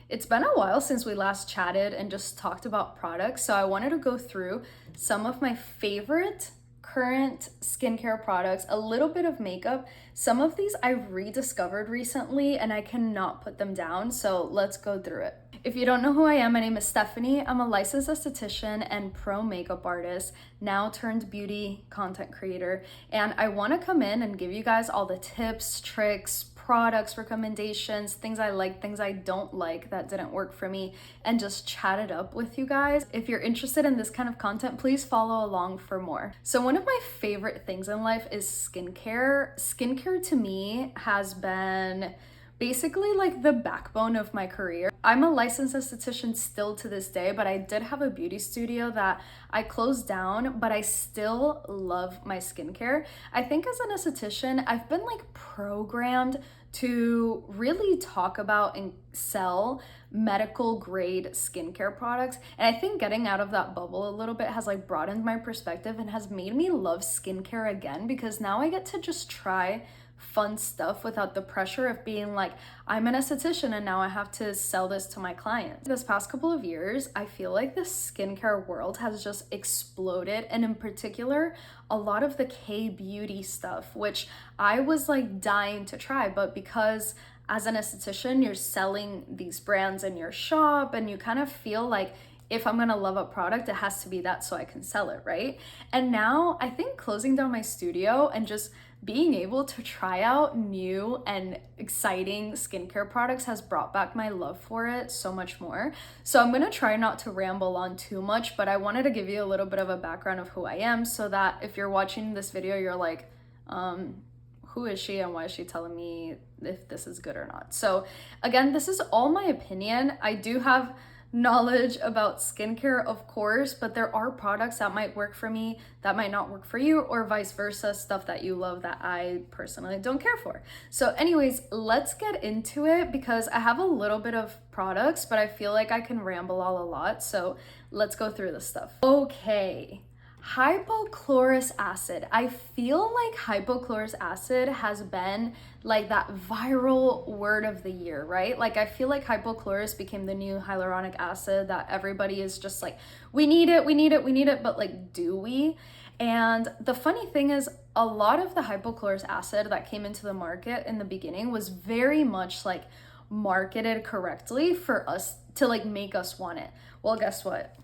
It's been a while since we last chatted and just talked about products, so I wanted to go through some of my favorite current skincare products, a little bit of makeup. Some of these I've rediscovered recently and I cannot put them down, so let's go through it. If you don't know who I am, my name is Stephanie. I'm a licensed esthetician and pro makeup artist, now turned beauty content creator, and I want to come in and give you guys all the tips, tricks, products, recommendations, things I like, things I don't like that didn't work for me, and just chat it up with you guys. If you're interested in this kind of content, please follow along for more. So one of my favorite things in life is skincare. Skincare to me has been basically like the backbone of my career. I'm a licensed esthetician still to this day, but I did have a beauty studio that I closed down, but I still love my skincare. I think as an esthetician, I've been like programmed to really talk about and sell medical grade skincare products. And I think getting out of that bubble a little bit has like broadened my perspective and has made me love skincare again, because now I get to just try fun stuff without the pressure of being like, I'm an esthetician and now I have to sell this to my clients. This past couple of years, I feel like the skincare world has just exploded, and in particular, a lot of the K-beauty stuff, which I was like dying to try, but because as an esthetician, you're selling these brands in your shop and you kind of feel like, if I'm gonna love a product, it has to be that so I can sell it, right? And now I think closing down my studio and just being able to try out new and exciting skincare products has brought back my love for it so much more. So I'm gonna try not to ramble on too much, but I wanted to give you a little bit of a background of who I am so that if you're watching this video, you're like, who is she and why is she telling me if this is good or not? So again, this is all my opinion. I do have knowledge about skincare, of course, but there are products that might work for me that might not work for you, or vice versa, stuff that you love that I personally don't care for. So anyways, let's get into it, because I have a little bit of products, but I feel like I can ramble all a lot, so let's go through this stuff. Okay. Hypochlorous acid. I feel like hypochlorous acid has been like that viral word of the year, right? Like I feel like hypochlorous became the new hyaluronic acid that everybody is just like, we need it, we need it, we need it, but like, do we? And the funny thing is, a lot of the hypochlorous acid that came into the market in the beginning was very much like marketed correctly for us to like make us want it. Well, guess what?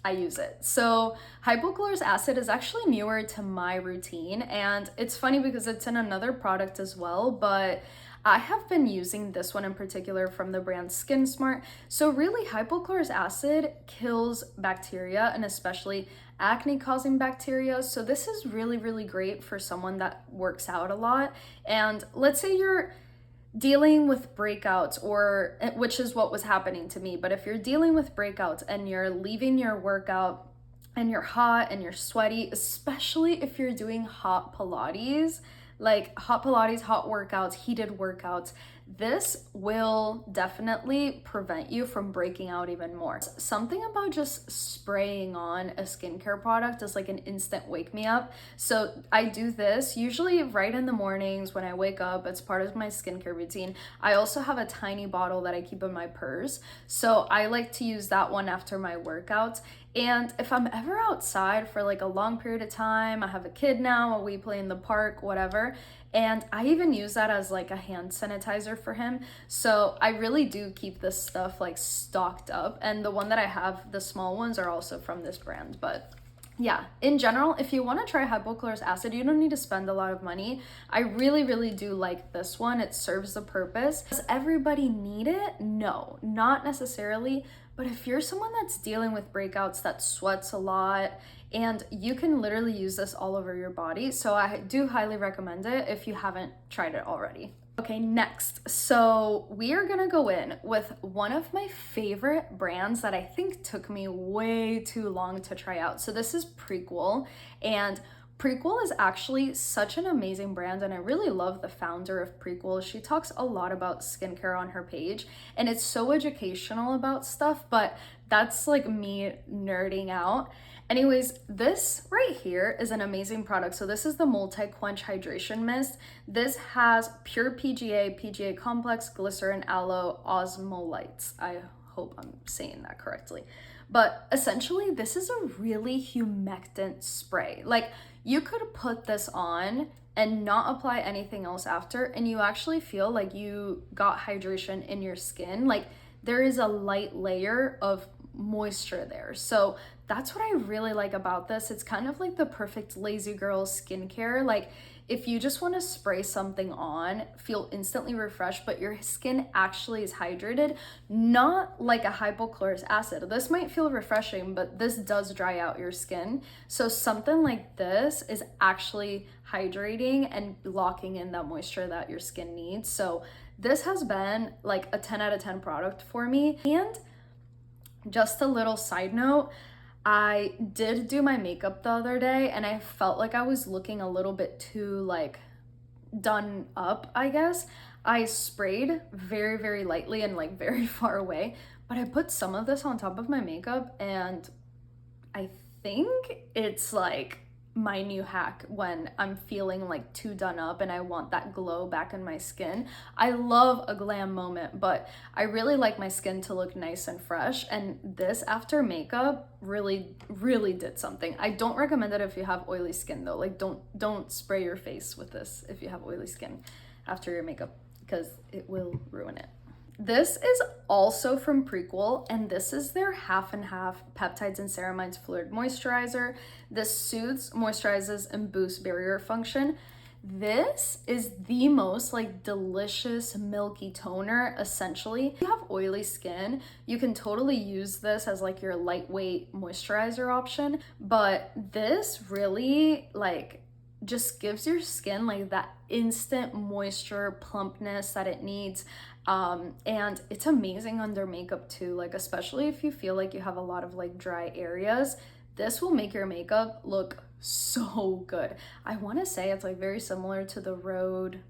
I use it. So hypochlorous acid is actually newer to my routine, and it's funny because it's in another product as well, but I have been using this one in particular from the brand Skin Smart. So really, hypochlorous acid kills bacteria, and especially acne causing bacteria. So this is really, really great for someone that works out a lot. And let's say you're dealing with breakouts, or which is what was happening to me, but if you're dealing with breakouts and you're leaving your workout and you're hot and you're sweaty, especially if you're doing hot Pilates, like hot Pilates, hot workouts, heated workouts, this will definitely prevent you from breaking out even more. Something about just spraying on a skincare product is like an instant wake me up. So I do this usually right in the mornings when I wake up. It's part of my skincare routine. I also have a tiny bottle that I keep in my purse, so I like to use that one after my workouts. And if I'm ever outside for like a long period of time, I have a kid now, we play in the park, whatever, and I even use that as like a hand sanitizer for him. So I really do keep this stuff like stocked up, and the one that I have, the small ones, are also from this brand. But yeah, in general, if you want to try hypochlorous acid, you don't need to spend a lot of money. I really, really do like this one. It serves the purpose. Does everybody need it? No, not necessarily. But if you're someone that's dealing with breakouts, that sweats a lot, and you can literally use this all over your body, so I do highly recommend it if you haven't tried it already. Okay, next, so we are gonna go in with one of my favorite brands that I think took me way too long to try out. So this is Prequel, and Prequel is actually such an amazing brand, and I really love the founder of Prequel. She talks a lot about skincare on her page, and it's so educational about stuff, but that's like me nerding out. Anyways, this right here is an amazing product. So this is the Multi-Quench Hydration Mist. This has pure PGA, PGA complex, glycerin, aloe, osmolytes. I hope I'm saying that correctly. But essentially, this is a really humectant spray. Like, you could put this on and not apply anything else after, and you actually feel like you got hydration in your skin. Like, there is a light layer of moisture there. So that's what I really like about this. It's kind of like the perfect lazy girl skincare. Like, if you just want to spray something on, feel instantly refreshed, but your skin actually is hydrated, not like a hypochlorous acid. This might feel refreshing, but this does dry out your skin. So something like this is actually hydrating and locking in that moisture that your skin needs. So this has been like a 10 out of 10 product for me. And just a little side note, I did do my makeup the other day and I felt like I was looking a little bit too like done up, I guess. I sprayed very, very lightly and like very far away, but I put some of this on top of my makeup and I think it's like my new hack when I'm feeling like too done up and I want that glow back in my skin. I love a glam moment, but I really like my skin to look nice and fresh, and this after makeup really did something. I don't recommend it if you have oily skin though. Like, don't spray your face with this if you have oily skin after your makeup, because it will ruin it. This is also from Prequel, and this is their half and half peptides and ceramides fluid moisturizer. This soothes, moisturizes, and boosts barrier function. This is the most like delicious milky toner. Essentially, if you have oily skin, you can totally use this as like your lightweight moisturizer option, but this really like just gives your skin like that instant moisture, plumpness that it needs. And it's amazing under makeup too, like especially if you feel like you have a lot of like dry areas. This will make your makeup look so good. I want to say it's like very similar to the Rhode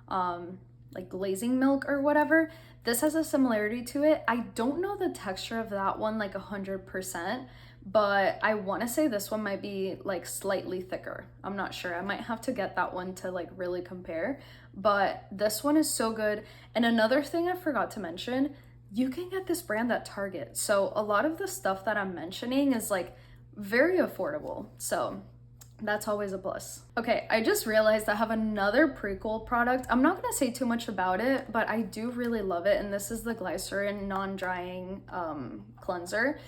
like glazing milk or whatever. This has a similarity to it. I don't know the texture of that one like 100%, but I want to say this one might be like slightly thicker. I'm not sure. I might have to get that one to like really compare, but this one is so good. And another thing I forgot to mention, you can get this brand at Target. So a lot of the stuff that I'm mentioning is like very affordable. So that's always a plus. Okay, I just realized I have another Prequel product. I'm not gonna say too much about it, but I do really love it. And this is the glycerin non-drying cleanser.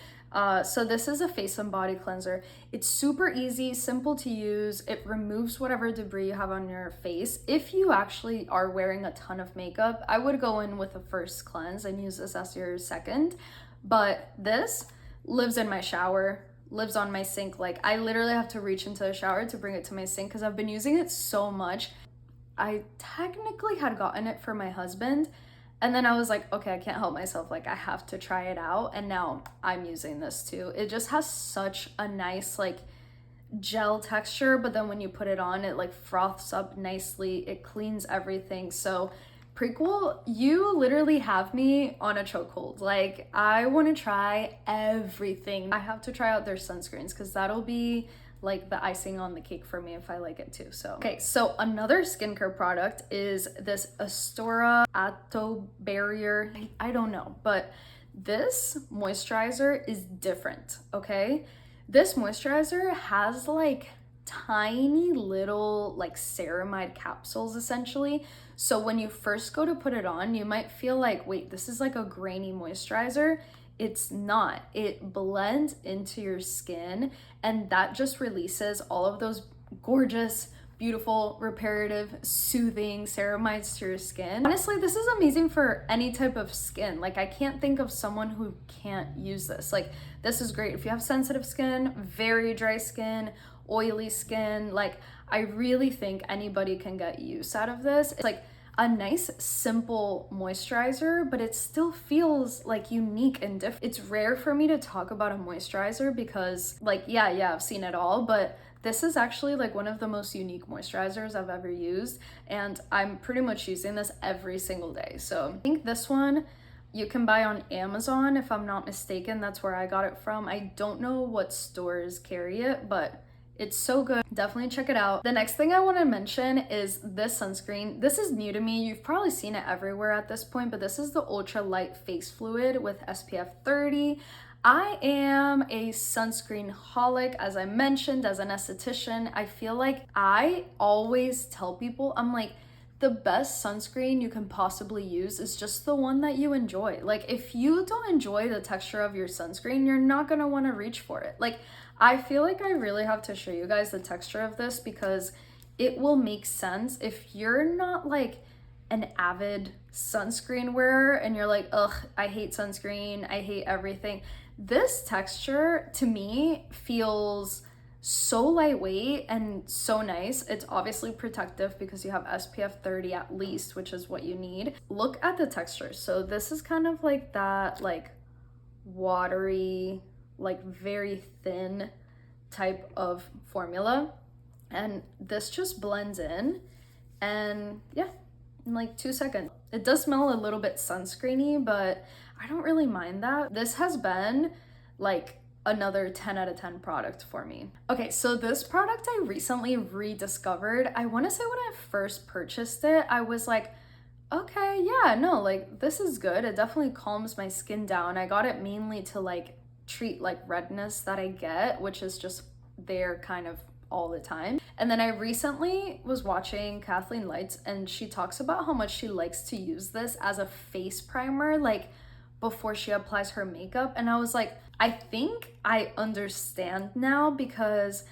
So this is a face and body cleanser. It's super easy, simple to use. It removes whatever debris you have on your face. If you actually are wearing a ton of makeup, I would go in with a first cleanse and use this as your second. But this lives in my shower, lives on my sink. Like, I literally have to reach into the shower to bring it to my sink because I've been using it so much. I technically had gotten it for my husband, and then I was like, okay, I can't help myself. Like, I have to try it out. And now I'm using this too. It just has such a nice like gel texture, but then when you put it on, it like froths up nicely. It cleans everything. So Prequel, you literally have me on a chokehold. Like, I want to try everything. I have to try out their sunscreens because that'll be like the icing on the cake for me if I like it too. So okay, so another skincare product is this Astora Atto Barrier. I don't know, but this moisturizer is different. Okay, this moisturizer has like tiny little like ceramide capsules essentially. So when you first go to put it on, you might feel like, wait, this is like a grainy moisturizer. It's not. It blends into your skin, and that just releases all of those gorgeous, beautiful, reparative, soothing ceramides to your skin. Honestly, this is amazing for any type of skin. Like, I can't think of someone who can't use this. Like, this is great if you have sensitive skin, very dry skin, oily skin. Like, I really think anybody can get use out of this. It's like a nice simple moisturizer, but it still feels like unique and different. It's rare for me to talk about a moisturizer because like, yeah, I've seen it all, but this is actually like one of the most unique moisturizers I've ever used, and I'm pretty much using this every single day. So I think this one You can buy on Amazon, if I'm not mistaken. That's where I got it from. I don't know what stores carry it, but it's so good. Definitely check it out. The next thing I want to mention is this sunscreen. This is new to me. You've probably seen it everywhere at this point, but this is the Ultra Light Face Fluid with SPF 30. I am a sunscreen holic, as I mentioned, as an esthetician. I feel like I always tell people, I'm like, the best sunscreen you can possibly use is just the one that you enjoy. Like, if you don't enjoy the texture of your sunscreen, you're not gonna wanna reach for it. Like, I feel like I really have to show you guys the texture of this because it will make sense if you're not like an avid sunscreen wearer and you're like, ugh, I hate sunscreen, I hate everything. This texture to me feels so lightweight and so nice. It's obviously protective because you have SPF 30 at least, which is what you need. Look at the texture. So this is kind of like that like watery, like very thin type of formula, and this just blends in, and yeah, in like 2 seconds. It does smell a little bit sunscreeny, but I don't really mind that. This has been like another 10 out of 10 product for me. Okay, so this product I recently rediscovered. I want to say when I first purchased it, I was like, okay, yeah, no, like this is good. It definitely calms my skin down. I got it mainly to like treat like redness that I get, which is just there kind of all the time. And then I recently was watching Kathleen Lights, and she talks about how much she likes to use this as a face primer, like before she applies her makeup. And I was like, I think I understand now, because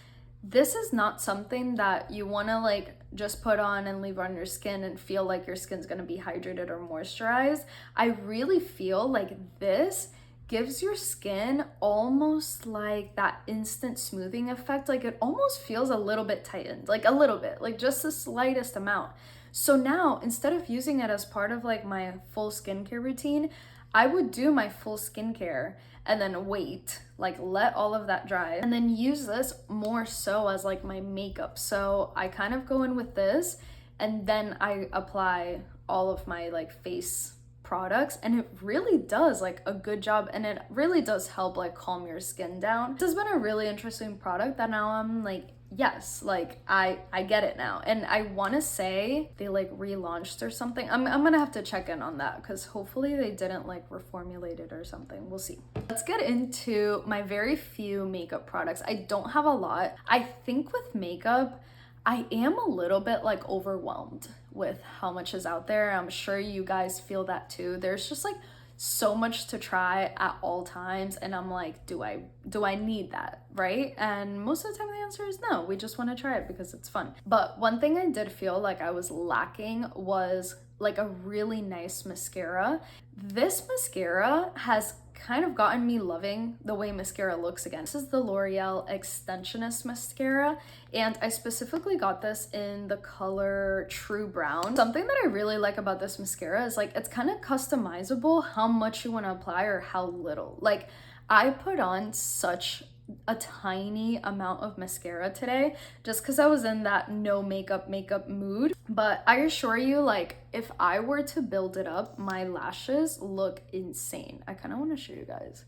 this is not something that you want to like just put on and leave on your skin and feel like your skin's going to be hydrated or moisturized. I really feel like this gives your skin almost like that instant smoothing effect. Like it almost feels a little bit tightened, like a little bit, like just the slightest amount. So now instead of using it as part of like my full skincare routine, I would do my full skincare and then wait, like let all of that dry, and then use this more so as like my makeup. So I kind of go in with this and then I apply all of my like face products, and it really does like a good job, and it really does help like calm your skin down. This has been a really interesting product that now I'm like, yes, like I get it now. And I want to say they like relaunched or something. I'm gonna have to check in on that, because hopefully they didn't like reformulate it or something. We'll see. Let's get into my very few makeup products. I don't have a lot. I think with makeup I am a little bit like overwhelmed with how much is out there. I'm sure you guys feel that too. There's just like so much to try at all times, and I'm like, do I need that, right? And most of the time the answer is no. We just want to try it because it's fun. But one thing I did feel like I was lacking was like a really nice mascara. This mascara has kind of gotten me loving the way mascara looks again. This is the L'Oreal Extensionist mascara, and I specifically got this in the color True Brown. Something that I really like about this mascara is like it's kind of customizable how much you want to apply or how little. Like I put on such a tiny amount of mascara today just because I was in that no makeup mood, but I assure you, like if I were to build it up, my lashes look insane. I kind of want to show you guys.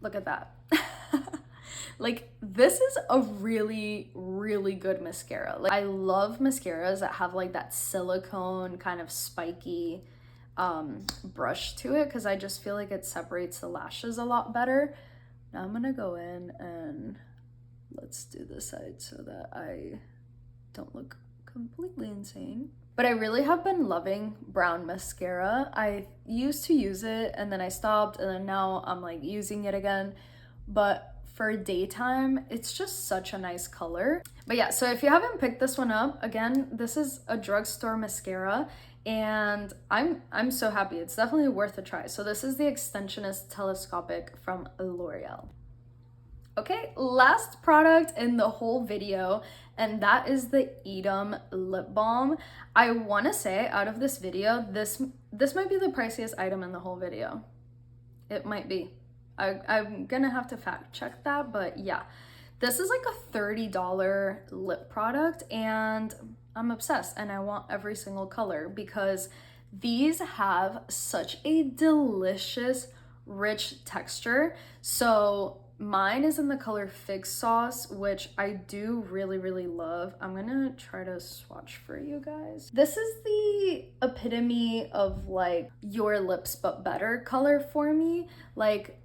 Look at that. Like this is a really good mascara. Like I love mascaras that have like that silicone kind of spiky brush to it, because I just feel like it separates the lashes a lot better. Now I'm gonna go in and let's do this side so that I don't look completely insane. But I really have been loving brown mascara. I used to use it and then I stopped, and then now I'm like using it again. But for daytime, it's just such a nice color. But yeah, so if you haven't picked this one up, again, this is a drugstore mascara, and I'm so happy. It's definitely worth a try. So this is the Extensionist Telescopic from L'Oreal. Okay, last product in the whole video, and that is the Edam lip balm. I want to say out of this video, this might be the priciest item in the whole video. It might be. I'm gonna have to fact check that, but yeah, this is like a $30 lip product, and I'm obsessed, and I want every single color because These have such a delicious, rich texture. So mine is in the color Fig Sauce, which I do really, really love. I'm gonna try to swatch for you guys. This is the epitome of like your lips but better color for me. Like,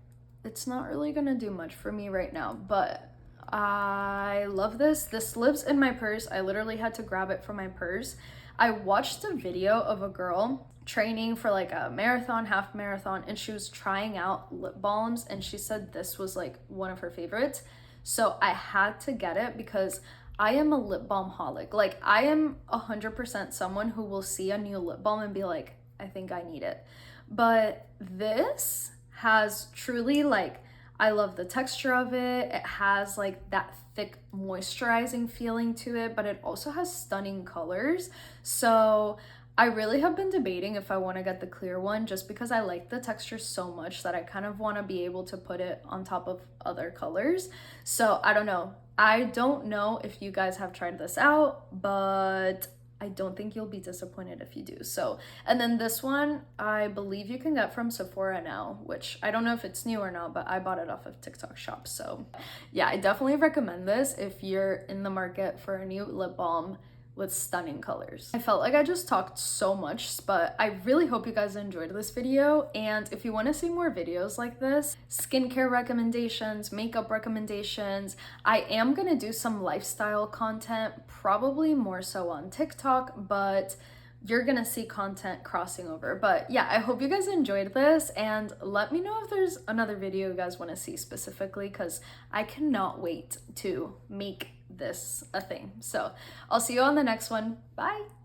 it's not really gonna do much for me right now, but I love this. This lives in my purse. I literally had to grab it from my purse. I watched a video of a girl training for like a marathon, half marathon, and she was trying out lip balms, and she said this was like one of her favorites. So I had to get it because I am a lip balm holic. Like, I am 100% someone who will see a new lip balm and be like, I think I need it. But this has truly, like, I love the texture of it. It has like that thick moisturizing feeling to it, but it also has stunning colors. So I really have been debating if I want to get the clear one, just because I like the texture so much that I kind of want to be able to put it on top of other colors. So I don't know. I don't know if you guys have tried this out, but I don't think you'll be disappointed if you do. So, and then this one, I believe you can get from Sephora now, which I don't know if it's new or not, but I bought it off of TikTok shop. So yeah, I definitely recommend this if you're in the market for a new lip balm with stunning colors. I felt like I just talked so much, but I really hope you guys enjoyed this video. And if you want to see more videos like this, skincare recommendations, makeup recommendations, I am gonna do some lifestyle content, probably more so on TikTok, but you're gonna see content crossing over. But yeah, I hope you guys enjoyed this, and let me know if there's another video you guys want to see specifically, because I cannot wait to make this a thing. So I'll see you on the next one. Bye.